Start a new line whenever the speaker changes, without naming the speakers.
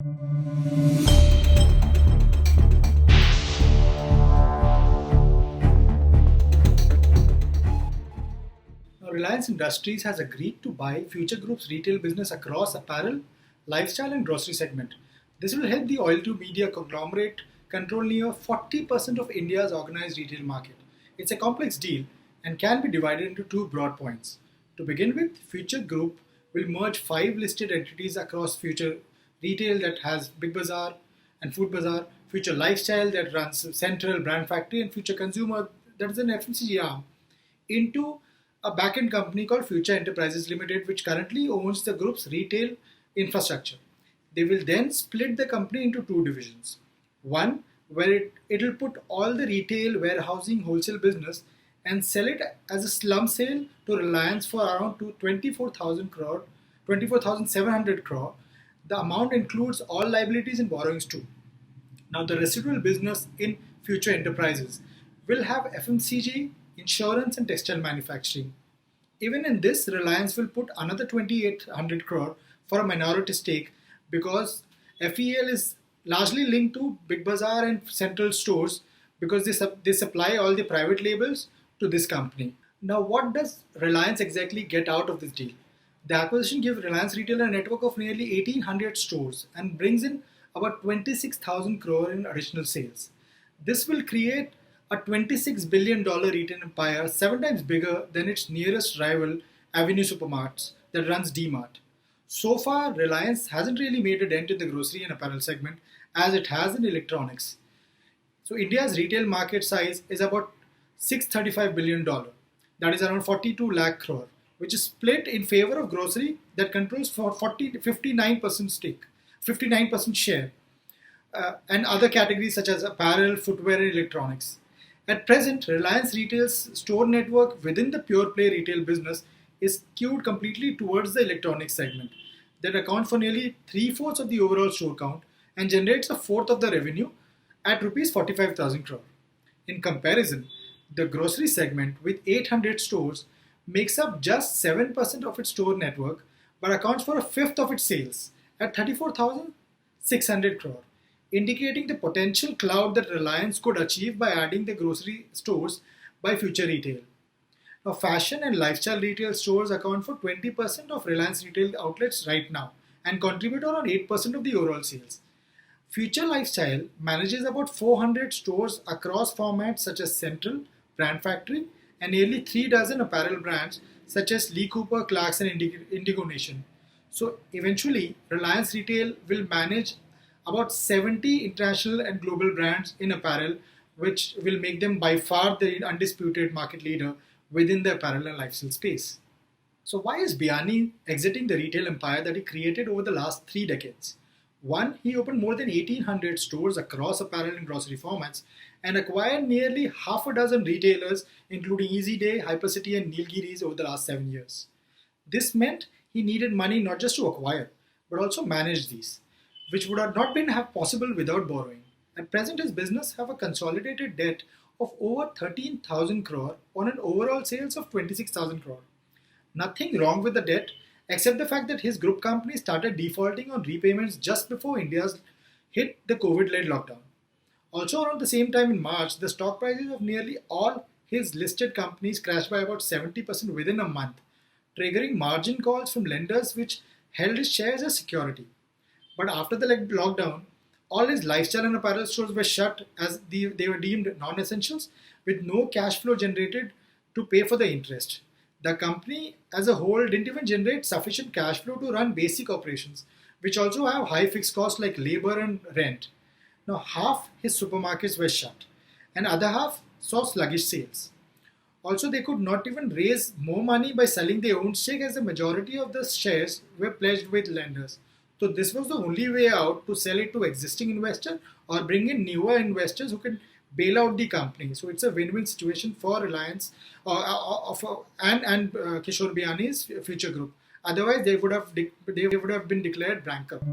Now, Reliance Industries has agreed to buy Future Group's retail business across apparel, lifestyle, and grocery segment. This will help the oil to media conglomerate control near 40% of India's organized retail market. It's a complex deal and can be divided into two broad points. To begin with, Future Group will merge five listed entities across Future Retail that has Big Bazaar and Food Bazaar, Future Lifestyle that runs Central Brand Factory, and Future Consumer that is an FMCG arm into a back-end company called Future Enterprises Limited, which currently owns the group's retail infrastructure. They will then split the company into two divisions. One, where it'll put all the retail, warehousing, wholesale business and sell it as a slum sale to Reliance for around 24,000 crore, 24,700 crore. The amount includes all liabilities and borrowings too. Now, the residual business in Future Enterprises will have FMCG, insurance, and textile manufacturing. Even in this, Reliance will put another 2,800 crore for a minority stake because FEL is largely linked to Big Bazaar and Central stores because they supply all the private labels to this company. Now, what does Reliance exactly get out of this deal? The acquisition gives Reliance Retail a network of nearly 1,800 stores and brings in about 26,000 crore in additional sales. This will create a $26 billion retail empire, 7 times bigger than its nearest rival, Avenue Supermarts, that runs D-Mart. So far, Reliance hasn't really made a dent in the grocery and apparel segment as it has in electronics. So India's retail market size is about $635 billion. That is around 42 lakh crore, which is split in favor of grocery that controls for 59% stake, 59% share, and other categories such as apparel, footwear, and electronics. At present, Reliance Retail's store network within the pure play retail business is skewed completely towards the electronics segment that accounts for nearly three-fourths of the overall store count and generates a fourth of the revenue at rupees 45,000 crore. In comparison, the grocery segment with 800 stores makes up just 7% of its store network but accounts for a fifth of its sales at 34,600 crore, indicating the potential clout that Reliance could achieve by adding the grocery stores by Future Retail. Now, fashion and lifestyle retail stores account for 20% of Reliance retail outlets right now and contribute around 8% of the overall sales. Future Lifestyle manages about 400 stores across formats such as Central, Brand Factory, and nearly 3 dozen apparel brands such as Lee Cooper, Clarks, and Indigo Nation. So, eventually, Reliance Retail will manage about 70 international and global brands in apparel, which will make them by far the undisputed market leader within the apparel and lifestyle space. So why is Biani exiting the retail empire that he created over the last 3 decades? One, he opened more than 1,800 stores across apparel and grocery formats and acquired nearly half a dozen retailers, including Easy Day, Hypercity, and Nilgiris over the last 7 years. This meant he needed money not just to acquire, but also manage these, which would have not been possible without borrowing. At present, his business have a consolidated debt of over 13,000 crore on an overall sales of 26,000 crore. Nothing wrong with the debt except the fact that his group company started defaulting on repayments just before India's hit the COVID-led lockdown. Also around the same time in March, the stock prices of nearly all his listed companies crashed by about 70% within a month, triggering margin calls from lenders which held his shares as security. But after the lockdown, all his lifestyle and apparel stores were shut as they were deemed non-essentials with no cash flow generated to pay for the interest. The company as a whole didn't even generate sufficient cash flow to run basic operations, which also have high fixed costs like labor and rent. Now, half his supermarkets were shut, and other half saw sluggish sales. Also, they could not even raise more money by selling their own stake as the majority of the shares were pledged with lenders. So this was the only way out to sell it to existing investors or bring in newer investors who can bail out the company. So it's a win-win situation for Reliance and Kishore Biani's Future Group. Otherwise, they would have been declared bankrupt.